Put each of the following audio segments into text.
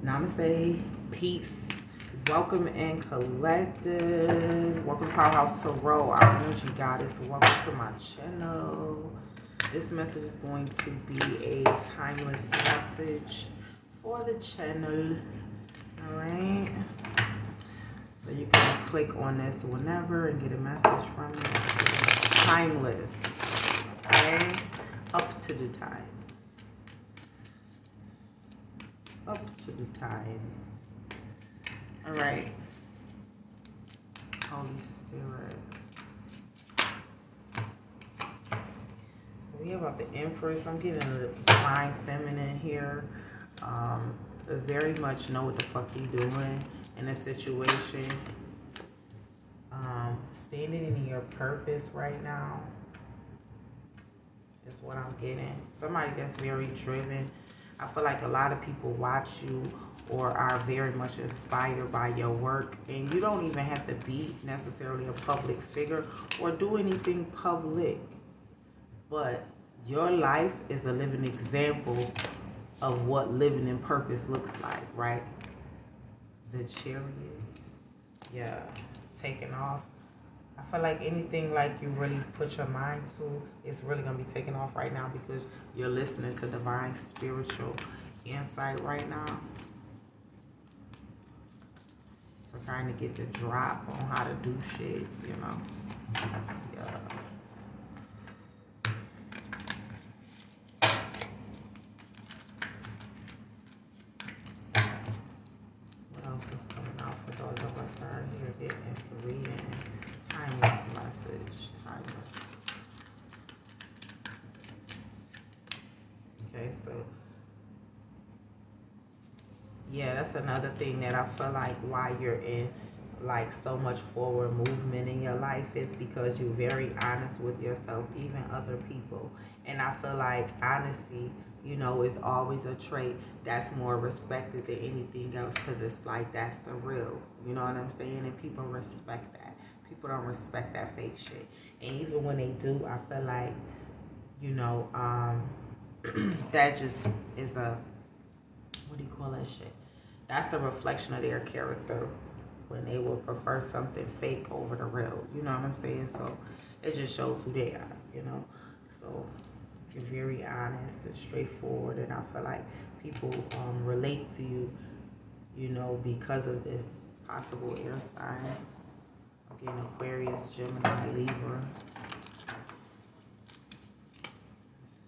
Namaste, peace, welcome and collective. Welcome to Powerhouse Tarot, our energy goddess. Welcome to my channel. This message is going to be a timeless message for the channel. Alright. So you can click on this whenever and get a message from it. Timeless. Okay? Up to the times. Up to the times. All right. Holy Spirit. So we have about the Empress. I'm getting a divine feminine here. Very much know what the fuck you doing in a situation. Standing in your purpose right now is what I'm getting. Somebody that's very driven. I feel like a lot of people watch you or are very much inspired by your work, and you don't even have to be necessarily a public figure or do anything public, but your life is a living example of what living in purpose looks like, right? The Chariot, yeah, taking off. I feel like anything like you really put your mind to, it's really going to be taken off right now because you're listening to divine spiritual insight right now. So trying to get the drop on how to do shit, you know. Yeah. What else is coming out for those of us that are here getting into reading? Timeless message. Timeless. Okay, so yeah, that's another thing that I feel like why you're in like so much forward movement in your life is because you're very honest with yourself, even other people. And I feel like honesty, you know, is always a trait that's more respected than anything else because it's like that's the real, you know what I'm saying? And people respect that. People don't respect that fake shit. And even when they do, I feel like, you know, that just is a, what do you call that shit? That's a reflection of their character when they will prefer something fake over the real. You know what I'm saying? So it just shows who they are, you know? So you're very honest and straightforward, and I feel like people relate to you, you know, because of this possible air signs. Again, Aquarius, Gemini, Libra.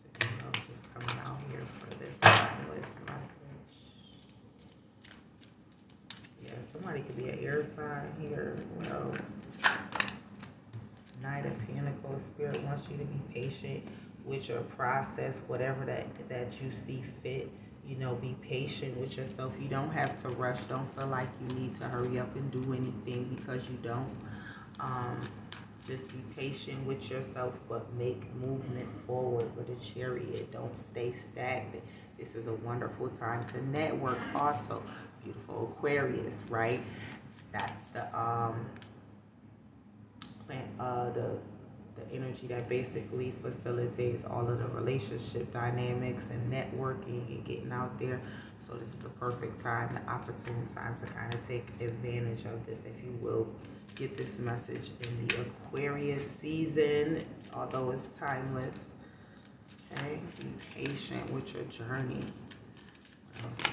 Let's see what else is coming out here for this timeless message. Yeah, somebody could be an air sign here. What else? Knight of Pentacles. Spirit wants you to be patient with your process, whatever that you see fit. You know, be patient with yourself. You don't have to rush. Don't feel like you need to hurry up and do anything because you don't. Just be patient with yourself, but make movement forward with a Chariot. Don't stay stagnant. This is a wonderful time to network also. Beautiful Aquarius, right? That's the energy that basically facilitates all of the relationship dynamics and networking and getting out there. So this is a perfect time, the opportune time to kind of take advantage of this, if you will. Get this message in the Aquarius season, although it's timeless. Okay, be patient with your journey. What else is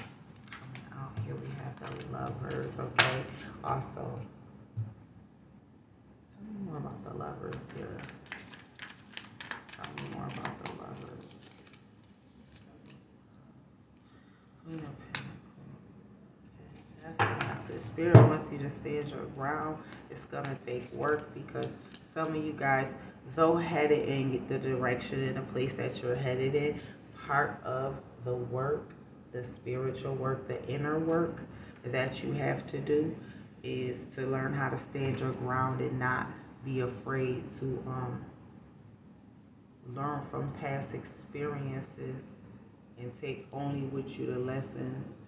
coming out here? We have the Lovers. Okay, also tell me more about the Lovers here. Tell me more about the Lovers. Queen of Pentacles. Okay, that's the message. Spirit wants you to stand your ground. It's gonna take work because some of you guys, though headed in the direction and the place that you're headed in, part of the work, the spiritual work, the inner work that you have to do is to learn how to stand your ground and not be afraid to learn from past experiences and take only with you the lessons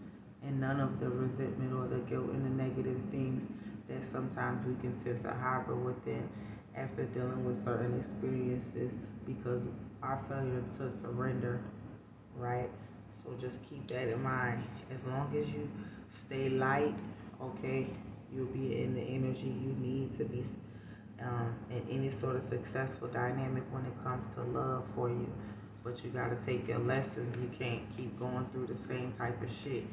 and none of the resentment or the guilt and the negative things that sometimes we can tend to harbor within after dealing with certain experiences because our failure to surrender, right? So So just keep that in mind. As long as you stay light, okay, you'll be in the energy you need to be in any sort of successful dynamic when it comes to love for you. But you got to take your lessons. You can't keep going through the same type of shit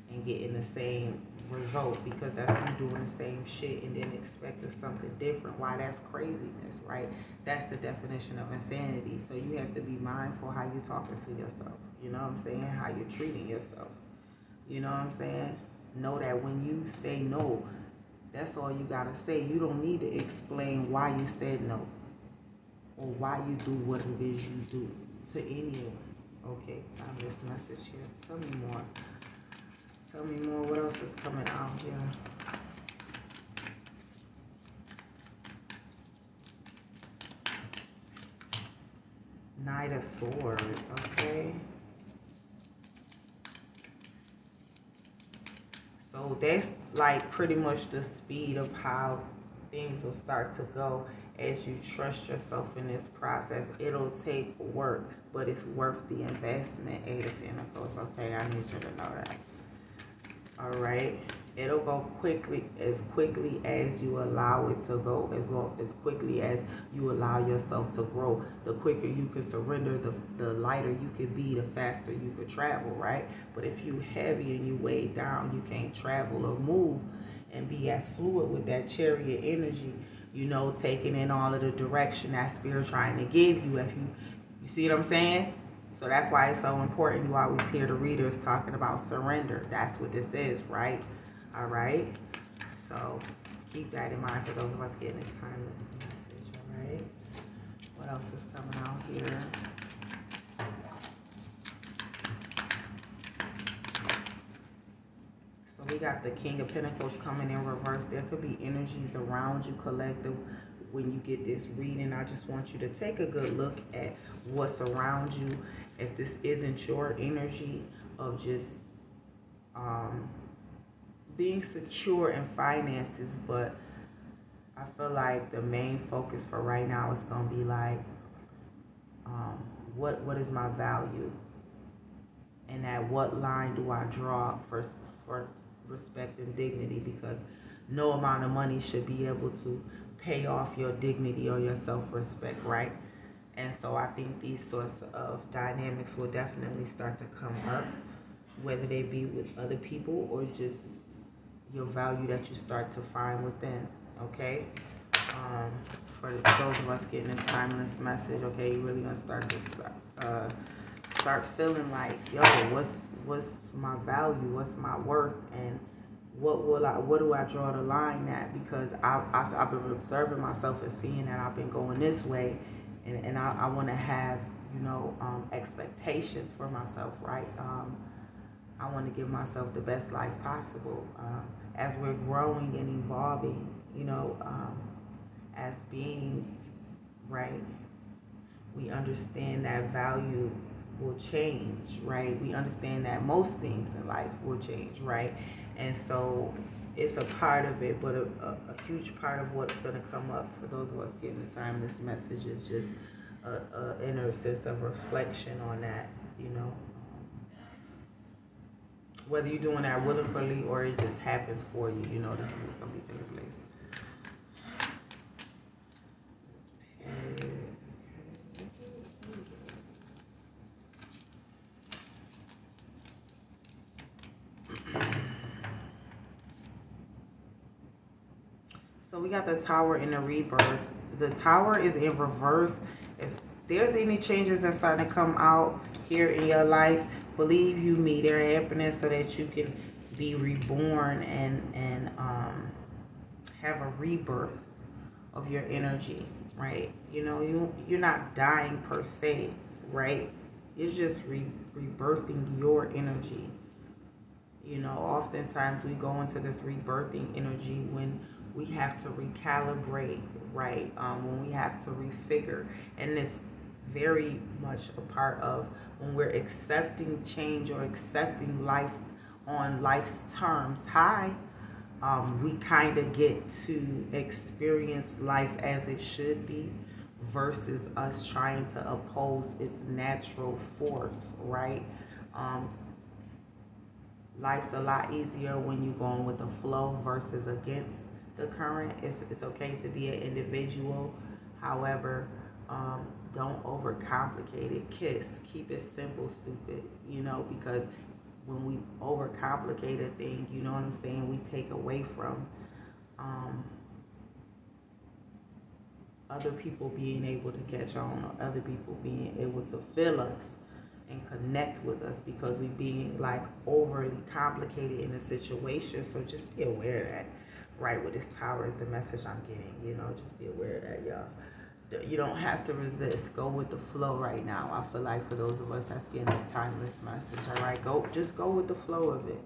and getting the same result, because that's you doing the same shit and then expecting something different. Why? That's craziness, right? That's the definition of insanity. So you have to be mindful how you're talking to yourself. You know what I'm saying? How you're treating yourself. You know what I'm saying? Know that when you say no, that's all you gotta say. You don't need to explain why you said no or why you do what it is you do to anyone. Okay, time this message here. Tell me more. Tell me more. What else is coming out here? Knight of Swords, okay? So that's like pretty much the speed of how things will start to go as you trust yourself in this process. It'll take work, but it's worth the investment. Eight of Pentacles, okay? I need you to know that. All right, it'll go quickly as you allow it to go, as quickly as you allow yourself to grow. The quicker you can surrender, the lighter you can be, the faster you could travel, right? But if you heavy and you weighed down, you can't travel or move and be as fluid with that chariot energy, you know, taking in all of the direction that spirit trying to give you. If you see what I'm saying? So that's why it's so important. You always hear the readers talking about surrender. That's what this is, right? All right? So keep that in mind for those of us getting this timeless message, all right? What else is coming out here? So we got the King of Pentacles coming in reverse. There could be energies around you, collective. When you get this reading, I just want you to take a good look at what's around you. If this isn't your energy of just being secure in finances, but I feel like the main focus for right now is going to be like, what is my value? And at what line do I draw for respect and dignity? Because no amount of money should be able to pay off your dignity or your self-respect, right? And so I think these sorts of dynamics will definitely start to come up, whether they be with other people or just your value that you start to find within, okay? For those of us getting this timeless message, okay, you're really gonna start to start feeling like, yo, what's my value? What's my worth? And what do I draw the line at? Because I've been observing myself and seeing that I've been going this way, and I want to have, you know, expectations for myself, right? I want to give myself the best life possible. As we're growing and evolving, you know, as beings, right? We understand that value will change, right? We understand that most things in life will change, right? And so it's a part of it, but a huge part of what's going to come up for those of us getting the timeless message is just an inner sense of reflection on that, you know. Whether you're doing that willingly or it just happens for you, you know, this is what's going to be taking place. So we got the Tower in the rebirth. The Tower is in reverse. If there's any changes that's starting to come out here in your life, believe you me, they're happening so that you can be reborn and have a rebirth of your energy, right? You know, you're not dying per se, right? You're just rebirthing your energy. You know, oftentimes we go into this rebirthing energy when we have to recalibrate, right? When we have to refigure. And it's very much a part of when we're accepting change or accepting life on life's terms. We kind of get to experience life as it should be versus us trying to oppose its natural force, right? Life's a lot easier when you're going with the flow versus against the current. It's okay to be an individual. However, don't overcomplicate it. Keep it simple, stupid. Because when we overcomplicate a thing, you know what I'm saying, we take away from um, other people being able to catch on, or other people being able to feel us and connect with us, because we being like overly complicated in a situation. So just be aware of that. Right with this tower is the message I'm getting. Just be aware of that, y'all. You don't have to resist. Go with the flow right now. I feel like for those of us that's getting this timeless message, all right, just go with the flow of it,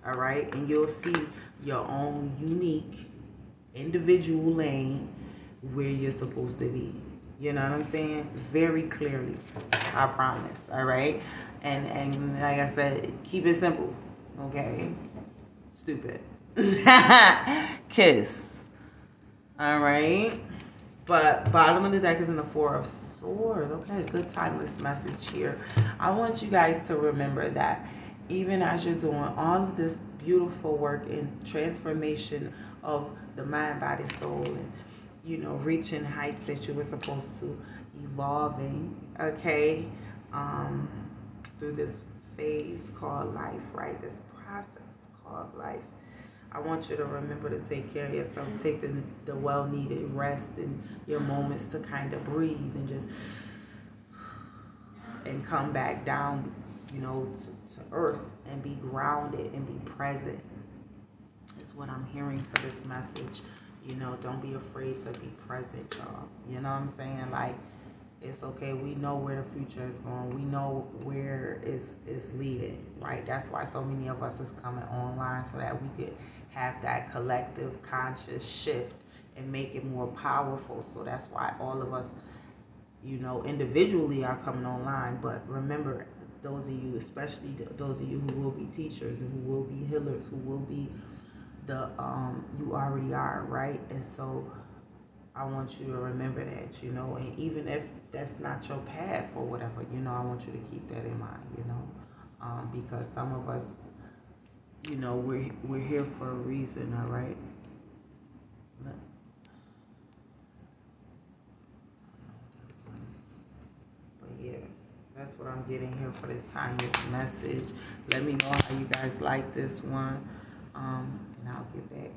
all right, and you'll see your own unique individual lane where you're supposed to be. You know what I'm saying? Very clearly. I promise. All right? And like I said, keep it simple. Okay? Stupid. Kiss. All right? But bottom of the deck is in the Four of Swords. Okay, good timeless message here. I want you guys to remember that even as you're doing all of this beautiful work in transformation of the mind, body, soul, and reaching heights that you were supposed to, evolving, okay, through this phase called life, right? This process called life. I want you to remember to take care of yourself. Take the well-needed rest and your moments to kind of breathe and come back down, to earth, and be grounded and be present. Is what I'm hearing for this message. Don't be afraid to be present, y'all. You know what I'm saying? Like, it's okay. We know where the future is going. We know where it's leading, right? That's why so many of us is coming online, so that we could have that collective conscious shift and make it more powerful. So that's why all of us, individually are coming online. But remember, those of you, especially those of you who will be teachers and who will be healers, who will be you already are, right? And so I want you to remember that, and even if that's not your path or whatever, I want you to keep that in mind, because some of us, we're here for a reason, all right? But yeah, that's what I'm getting here for this timeless message. Let me know how you guys like this one, and I'll get back.